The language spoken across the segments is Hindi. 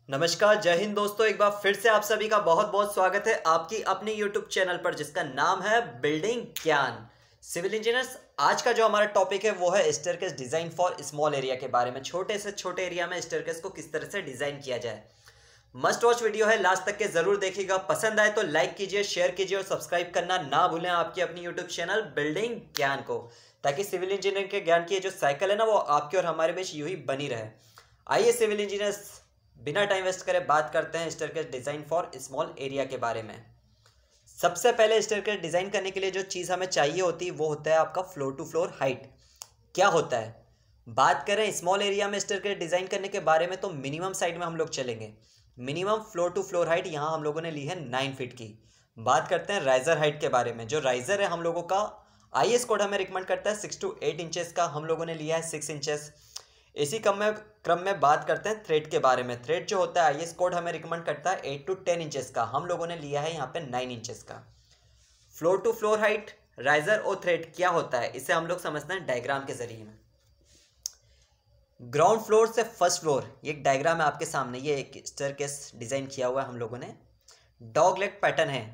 नमस्कार, जय हिंद दोस्तों। एक बार फिर से आप सभी का बहुत बहुत स्वागत है आपकी अपनी YouTube चैनल पर जिसका नाम है बिल्डिंग ज्ञान सिविल इंजीनियर्स। आज का जो हमारा टॉपिक है वो है staircase design for small area के बारे में। छोटे से छोटे एरिया में स्टेयरकेस को किस तरह से डिजाइन किया जाए। मस्ट वॉच वीडियो है, लास्ट तक के जरूर देखिएगा। पसंद आए तो लाइक कीजिए, शेयर कीजिए और सब्सक्राइब करना ना भूलें आपकी अपनी यूट्यूब चैनल बिल्डिंग ज्ञान को, ताकि सिविल इंजीनियरिंग के ज्ञान की जो साइकिल है ना वो आपके और हमारे बीच यूं ही बनी रहे। आइए सिविल इंजीनियर्स बिना टाइम वेस्ट करे बात करते हैं staircase design for small area के बारे में। सबसे पहले स्टेयरकेस डिजाइन करने के लिए जो चीज़ हमें चाहिए होती है वो होता है आपका फ्लोर टू फ्लोर हाइट। क्या होता है, बात करें स्मॉल एरिया में स्टेयरकेस डिजाइन करने के बारे में तो मिनिमम साइड में हम लोग चलेंगे। Minimum floor to floor height यहाँ हम लोगों ने ली है 9 फीट की। बात करते हैं राइजर हाइट के बारे में। जो राइजर है हम लोगों का IS कोड हमें रिकमेंड करता है 6 to 8 इंचेस का, हम लोगों ने लिया है 6 इंचेस। इसी क्रम में बात करते हैं थ्रेड के बारे में। थ्रेड जो होता है IS कोड हमें रिकमेंड करता है 8 to 10 इंचेस का, हम लोगों ने लिया है यहाँ पे 9 इंचेस का। Floor to floor height, riser और थ्रेड क्या होता है इसे हम लोग समझते हैं डायग्राम के जरिए में। ग्राउंड फ्लोर से फर्स्ट फ्लोर, ये एक डायग्राम है आपके सामने। ये एक स्टेयरकेस डिजाइन किया हुआ है हम लोगों ने। डॉग लेग पैटर्न है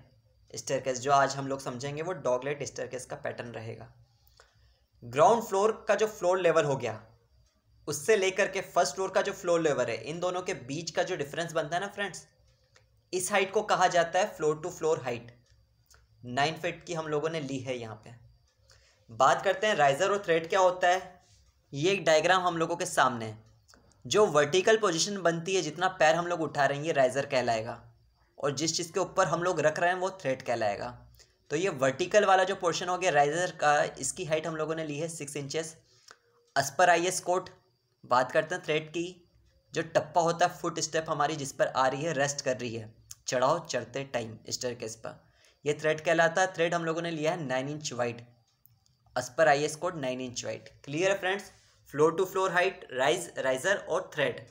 स्टेयरकेस, जो आज हम लोग समझेंगे वो डॉग लेग स्टेयरकेस का पैटर्न रहेगा। ग्राउंड फ्लोर का जो फ्लोर लेवल हो गया उससे लेकर के फर्स्ट फ्लोर का जो फ्लोर लेवल है, इन दोनों के बीच का जो डिफरेंस बनता है ना फ्रेंड्स, इस हाइट को कहा जाता है floor to floor height. 9 feet की हम लोगों ने ली है यहाँ पे। बात करते हैं राइजर और थ्रेड क्या होता है। ये एक डायग्राम हम लोगों के सामने है। जो वर्टिकल पोजीशन बनती है, जितना पैर हम लोग उठा रहे हैं ये राइजर कहलाएगा, और जिस चीज़ के ऊपर हम लोग रख रहे हैं वो थ्रेड कहलाएगा। तो ये वर्टिकल वाला जो पोर्शन हो गया राइजर का, इसकी हाइट हम लोगों ने ली है 6 इंचेस एज पर IS कोड। बात करते हैं थ्रेड की। जो टप्पा होता है फुट स्टेप हमारी जिस पर आ रही है, रेस्ट कर रही है चढ़ाओ चढ़ते टाइम स्टेयरकेस पर, ये थ्रेड कहलाता है। थ्रेड हम लोगों ने लिया है 9 इंच वाइड एज पर IS code 9 inch wide. Clear है friends, floor to floor height, riser और थ्रेड।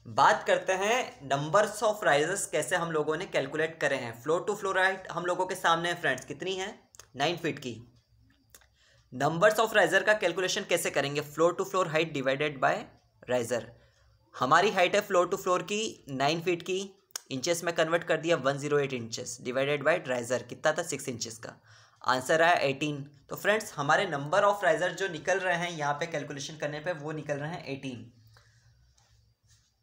बात करते हैं नंबर्स ऑफ राइजर्स कैसे हम लोगों ने कैलकुलेट करे हैं। फ्लोर टू फ्लोर हाइट हम लोगों के सामने है फ्रेंड्स, कितनी है 9 फीट की। नंबर्स ऑफ राइजर का कैलकुलेशन कैसे करेंगे, floor to floor height divided by riser. हमारी हाइट है फ्लोर टू फ्लोर की 9 फीट की, इंचेस में कन्वर्ट कर दिया 108 इंचेस, डिवाइडेड बाय राइजर कितना था 6 इंचेस का, आंसर आया 18। तो फ्रेंड्स हमारे नंबर ऑफ राइजर जो निकल रहे हैं यहाँ पे कैलकुलेशन करने पे वो निकल रहे हैं 18।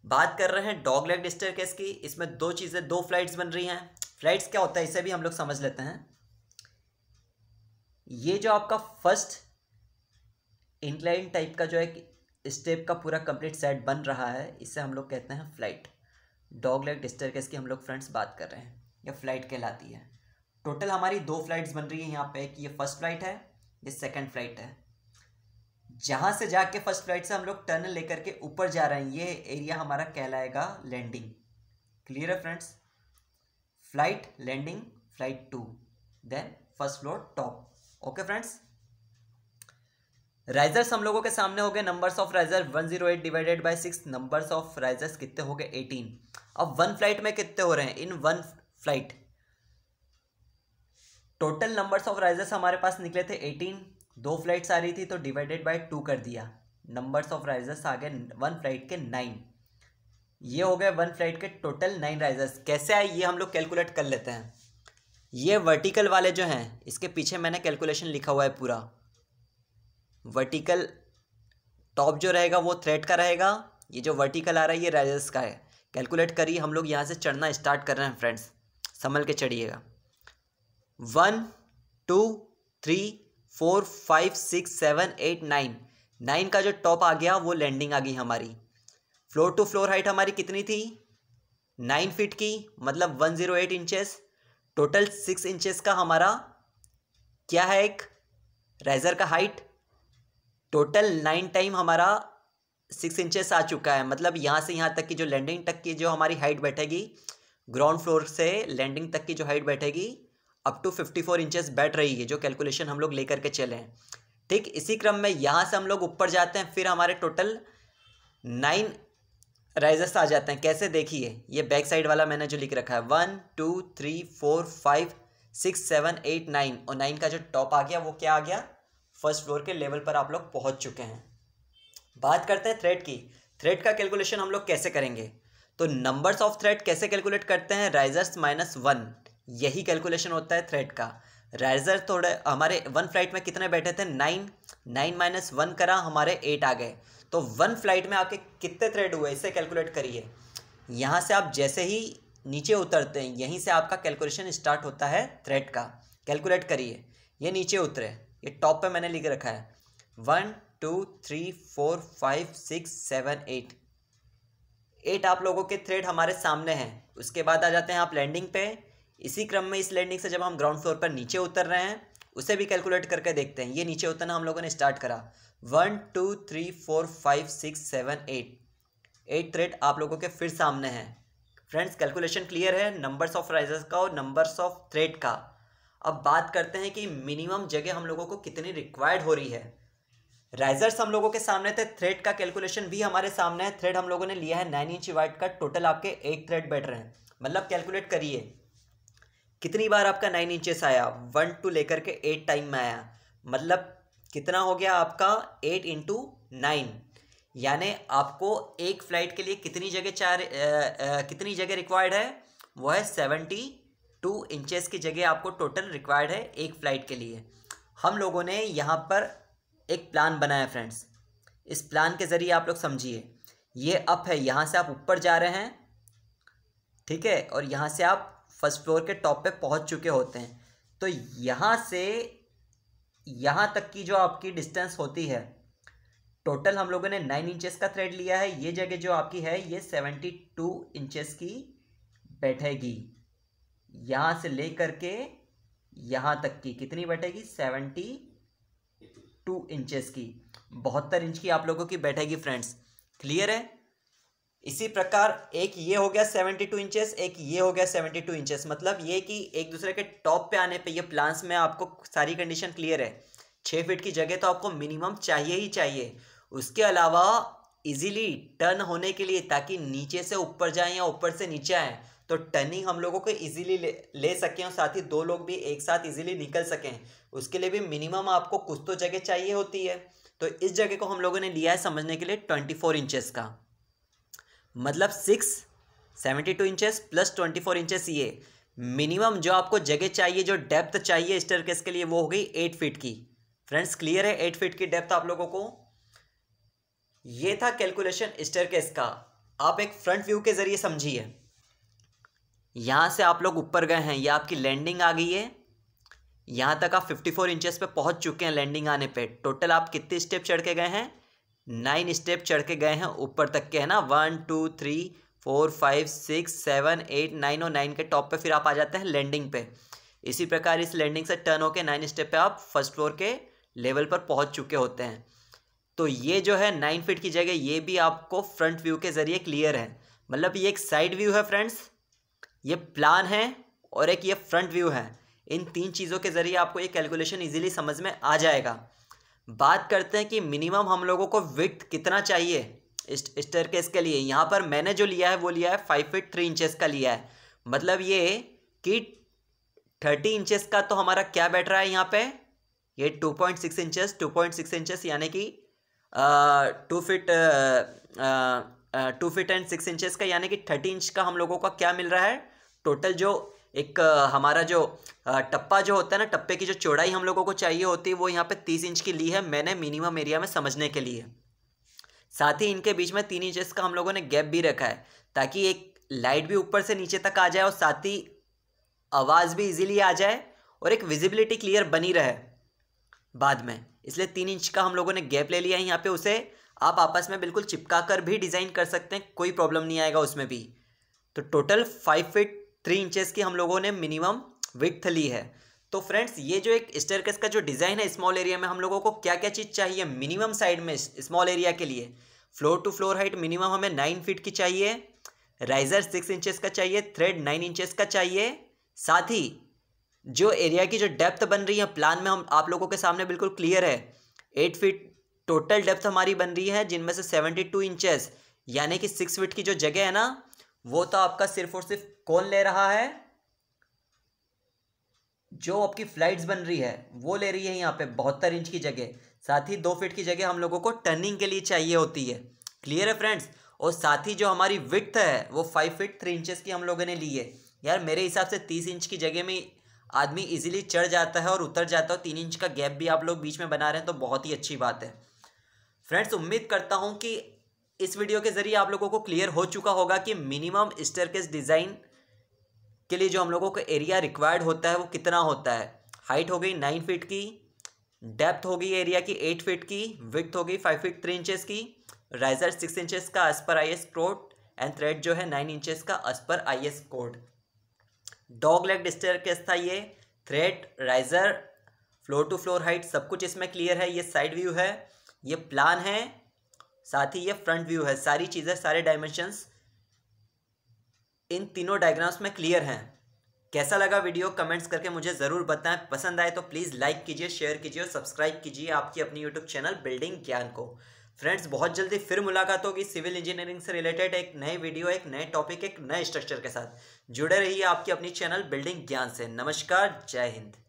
बात कर रहे हैं डॉग लेग स्टेयरकेस की। इसमें दो चीज़ें, दो फ्लाइट्स बन रही हैं। फ्लाइट्स क्या होता है इसे भी हम लोग समझ लेते हैं। ये जो आपका फर्स्ट इंक्लाइन टाइप का जो एक स्टेप का पूरा कंप्लीट सेट बन रहा है, इसे हम लोग कहते हैं फ्लाइट। डॉग लेग स्टेयरकेस की हम लोग फ्रेंड्स बात कर रहे हैं, यह फ्लाइट कहलाती है। टोटल हमारी दो फ्लाइट्स बन रही है यहाँ पे, कि ये फर्स्ट फ्लाइट है, ये सेकंड फ्लाइट है। जहाँ से जाके फर्स्ट फ्लाइट से हम लोग टर्न लेकर के ऊपर जा रहे हैं, ये एरिया हमारा कहलाएगा लैंडिंग। क्लियर है friends, flight landing, flight 2, then first floor top. Okay friends, risers हम लोगों के सामने हो गए। Numbers of riser 108 divided by 6, numbers of risers कितने हो गए 18। अब वन फ्लाइट में कितने हो रहे हैं, in one flight total numbers of risers हमारे पास निकले थे 18। दो फ्लाइट्स आ रही थी तो डिवाइडेड बाय 2 कर दिया, नंबर्स ऑफ राइजर्स आ गए वन फ्लाइट के 9। ये हो गए वन फ्लाइट के टोटल 9 राइजर्स। कैसे आए ये हम लोग कैलकुलेट कर लेते हैं। ये वर्टिकल वाले जो हैं इसके पीछे मैंने कैलकुलेशन लिखा हुआ है पूरा। वर्टिकल टॉप जो रहेगा वो थ्रेड का रहेगा, ये जो वर्टिकल आ रहा है ये राइजर्स का है। कैलकुलेट करिए, हम लोग यहाँ से चढ़ना स्टार्ट कर रहे हैं फ्रेंड्स, संभल के चढ़िएगा। 1 2 3 4 5 6 7 8 9, 9 का जो टॉप आ गया वो लैंडिंग आ गई हमारी। फ्लोर टू फ्लोर हाइट हमारी कितनी थी 9 फीट की, मतलब 108 इंचेस। टोटल 6 इंचेस का हमारा क्या है, एक राइजर का हाइट। टोटल 9 टाइम हमारा 6 इंचेस आ चुका है, मतलब यहाँ से यहाँ तक की जो लैंडिंग तक की जो हमारी हाइट बैठेगी, ग्राउंड फ्लोर से लैंडिंग तक की जो हाइट बैठेगी अप टू 54 इंचेस बैठ रही है, जो कैलकुलेशन हम लोग लेकर के चले हैं। ठीक इसी क्रम में यहाँ से हम लोग ऊपर जाते हैं, फिर हमारे टोटल 9 राइजर्स आ जाते हैं। कैसे, देखिए ये बैक साइड वाला मैंने जो लिख रखा है 1 2 3 4 5 6 7 8 9, और 9 का जो टॉप आ गया वो क्या आ गया, फर्स्ट फ्लोर के लेवल पर आप लोग पहुंच चुके हैं। बात करते हैं थ्रेड की। थ्रेड का कैलकुलेशन हम लोग कैसे करेंगे, तो नंबर्स ऑफ थ्रेड कैसे कैलकुलेट करते हैं, राइजर्स -1, यही कैलकुलेशन होता है थ्रेड का। राइजर थोड़े हमारे 1 फ्लाइट में कितने बैठे थे, 9, 9 - 1 करा, हमारे 8 आ गए। तो 1 फ्लाइट में आपके कितने थ्रेड हुए, इसे कैलकुलेट करिए। यहाँ से आप जैसे ही नीचे उतरते हैं, यहीं से आपका कैलकुलेशन स्टार्ट होता है थ्रेड का। कैलकुलेट करिए, ये नीचे उतरे, ये टॉप पे मैंने लिख रखा है 1 2 3 4 5 6 7 8 आप लोगों के थ्रेड हमारे सामने हैं। उसके बाद आ जाते हैं आप लैंडिंग पे। इसी क्रम में इस लैंडिंग से जब हम ग्राउंड फ्लोर पर नीचे उतर रहे हैं, उसे भी कैलकुलेट करके देखते हैं। ये नीचे उतरना हम लोगों ने स्टार्ट करा, 1 2 3 4 5 6 7 8 थ्रेड आप लोगों के फिर सामने हैं। फ्रेंड्स, कैलकुलेशन क्लियर है नंबर्स ऑफ राइजर्स का और नंबर्स ऑफ थ्रेड का। अब बात करते हैं कि मिनिमम जगह हम लोगों को कितनी रिक्वायर्ड हो रही है। राइजर्स हम लोगों के सामने थे, थ्रेड का कैलकुलेशन भी हमारे सामने है। थ्रेड हम लोगों ने लिया है 9 इंच वाइड का, टोटल आपके 8 थ्रेड बैठ रहे हैं। मतलब कैलकुलेट करिए कितनी बार आपका 9 इंचेस आया, 1 2 लेकर के 8 टाइम में आया। मतलब कितना हो गया आपका 8 × 9, यानी आपको एक फ्लाइट के लिए कितनी जगह रिक्वायर्ड है, वो है 72 इंचेस की जगह आपको टोटल रिक्वायर्ड है एक फ्लाइट के लिए। हम लोगों ने यहाँ पर एक प्लान बनाया फ्रेंड्स। इस प्लान के ज़रिए आप लोग समझिए, ये अप है, यहाँ से आप ऊपर जा रहे हैं, ठीक है, और यहाँ से आप फर्स्ट फ्लोर के टॉप पे पहुँच चुके होते हैं। तो यहाँ से यहाँ तक की जो आपकी डिस्टेंस होती है, टोटल हम लोगों ने 9 इंचेस का थ्रेड लिया है। ये जगह जो आपकी है ये 72 इंचेस की बैठेगी। यहाँ से लेकर के यहाँ तक की कितनी बैठेगी, 72 इंचेस की, 72 इंच की आप लोगों की बैठेगी फ्रेंड्स। क्लियर है। इसी प्रकार एक ये हो गया 72 इंचेस, एक ये हो गया 72 इंचेस। मतलब ये कि एक दूसरे के टॉप पे आने पे ये प्लान्स में आपको सारी कंडीशन क्लियर है। 6 फीट की जगह तो आपको मिनिमम चाहिए ही चाहिए। उसके अलावा इजीली टर्न होने के लिए, ताकि नीचे से ऊपर जाएं या ऊपर से नीचे आएँ, तो टर्निंग हम लोगों को इजीली ले सकें और साथ ही 2 लोग भी एक साथ इजीली निकल सकें, उसके लिए भी मिनिमम आपको कुछ तो जगह चाहिए होती है। तो इस जगह को हम लोगों ने लिया है समझने के लिए 24 इंचेस का। मतलब 72 इंचेस प्लस 24 इंचेस, ये मिनिमम जो आपको जगह चाहिए, जो डेप्थ चाहिए स्टेयरकेस के लिए, वो हो गई 8 फीट की। फ्रेंड्स, क्लियर है 8 फीट की डेप्थ आप लोगों को। ये था कैलकुलेशन स्टेयरकेस का। आप एक फ्रंट व्यू के जरिए समझिए। यहाँ से आप लोग ऊपर गए हैं, ये आपकी लैंडिंग आ गई है। यहाँ तक आप 54 इंचेस पे पहुँच चुके हैं लैंडिंग आने पे। टोटल आप कितने स्टेप चढ़ के गए हैं, 9 स्टेप चढ़ के गए हैं ऊपर तक के, है ना। 1 2 3 4 5 6 7 8 9 और 9 के टॉप पे फिर आप आ जाते हैं लैंडिंग पे। इसी प्रकार इस लैंडिंग से टर्न होके 9 स्टेप पे आप फर्स्ट फ्लोर के लेवल पर पहुंच चुके होते हैं। तो ये जो है 9 फीट की जगह, ये भी आपको फ्रंट व्यू के ज़रिए क्लियर है। मतलब ये एक साइड व्यू है फ्रेंड्स, ये प्लान है, और एक ये फ्रंट व्यू है। इन 3 चीज़ों के ज़रिए आपको ये कैलकुलेशन ईजिली समझ में आ जाएगा। बात करते हैं कि मिनिमम हम लोगों को विड्थ कितना चाहिए स्टेयरकेस के लिए। यहाँ पर मैंने जो लिया है वो लिया है 5 फीट 3 इंचेस का लिया है। मतलब ये कि 30 इंचेस का तो हमारा क्या बैठ रहा है यहाँ पे, ये 2.6 इंचेस, 2.6 इंचेस यानी कि 2 फीट एंड 6 इंचेस का, यानी कि 30 इंच का हम लोगों का क्या मिल रहा है टोटल। जो एक हमारा जो टप्पा जो होता है ना, टप्पे की जो चौड़ाई हम लोगों को चाहिए होती है, वो यहाँ पे 30 इंच की ली है मैंने मिनिमम एरिया में समझने के लिए। साथ ही इनके बीच में 3 इंचेस का हम लोगों ने गैप भी रखा है, ताकि एक लाइट भी ऊपर से नीचे तक आ जाए और साथ ही आवाज़ भी इजीली आ जाए और एक विजिबिलिटी क्लियर बनी रहे बाद में। इसलिए 3 इंच का हम लोगों ने गैप ले लिया है यहाँ पे। उसे आप आपस में बिल्कुल चिपका कर भी डिज़ाइन कर सकते हैं, कोई प्रॉब्लम नहीं आएगा उसमें भी। तो टोटल 5 फीट 3 इंचेस की हम लोगों ने मिनिमम विड्थ ली है। तो फ्रेंड्स, ये जो एक स्टेयरकेस का जो डिज़ाइन है, स्मॉल एरिया में हम लोगों को क्या क्या चीज़ चाहिए मिनिमम साइड में स्मॉल एरिया के लिए। Floor to floor height minimum हमें 9 फीट की चाहिए, राइजर 6 इंचेस का चाहिए, थ्रेड 9 इंचेस का चाहिए। साथ ही जो एरिया की जो डेप्थ बन रही है प्लान में, हम आप लोगों के सामने बिल्कुल क्लियर है, 8 फीट टोटल डेप्थ हमारी बन रही है, जिनमें से 72 इंचेस यानी कि 6 फीट की जो जगह है ना, वो तो आपका सिर्फ और सिर्फ कौन ले रहा है, जो आपकी फ्लाइट्स बन रही है वो ले रही है यहाँ पे 72 इंच की जगह। साथ ही 2 फीट की जगह हम लोगों को टर्निंग के लिए चाहिए होती है। क्लियर है फ्रेंड्स। और साथ ही जो हमारी विड्थ है वो 5 फीट 3 इंचेस की हम लोगों ने ली है। यार मेरे हिसाब से 30 इंच की जगह में आदमी इजीली चढ़ जाता है और उतर जाता है। 3 इंच का गैप भी आप लोग बीच में बना रहे हैं तो बहुत ही अच्छी बात है। फ्रेंड्स, उम्मीद करता हूँ कि इस वीडियो के ज़रिए आप लोगों को क्लियर हो चुका होगा कि मिनिमम स्टेयरकेस डिज़ाइन के लिए जो हम लोगों को एरिया रिक्वायर्ड होता है वो कितना होता है। हाइट हो गई 9 फीट की, डेप्थ हो गई एरिया की 8 फीट की, विड्थ हो गई 5 फीट 3 इंचेस की, राइजर 6 इंचेस का एज पर IS कोड एंड थ्रेड जो है 9 इंचेस का एज पर IS code. Dog leg staircase था ये। Thread, riser, floor to floor height सब कुछ इसमें क्लियर है। ये साइड व्यू है, ये प्लान है, साथ ही ये फ्रंट व्यू है। सारी चीज़ें, सारे डायमेंशंस इन तीनों डायग्राम्स में क्लियर हैं। कैसा लगा वीडियो कमेंट्स करके मुझे ज़रूर बताएं। पसंद आए तो प्लीज़ लाइक कीजिए, शेयर कीजिए और सब्सक्राइब कीजिए आपकी अपनी यूट्यूब चैनल बिल्डिंग ज्ञान को। फ्रेंड्स, बहुत जल्दी फिर मुलाकात होगी सिविल इंजीनियरिंग से रिलेटेड एक नए वीडियो, एक नए टॉपिक, एक नए स्ट्रक्चर के साथ। जुड़े रहिए आपकी अपनी चैनल बिल्डिंग ज्ञान से। नमस्कार, जय हिंद।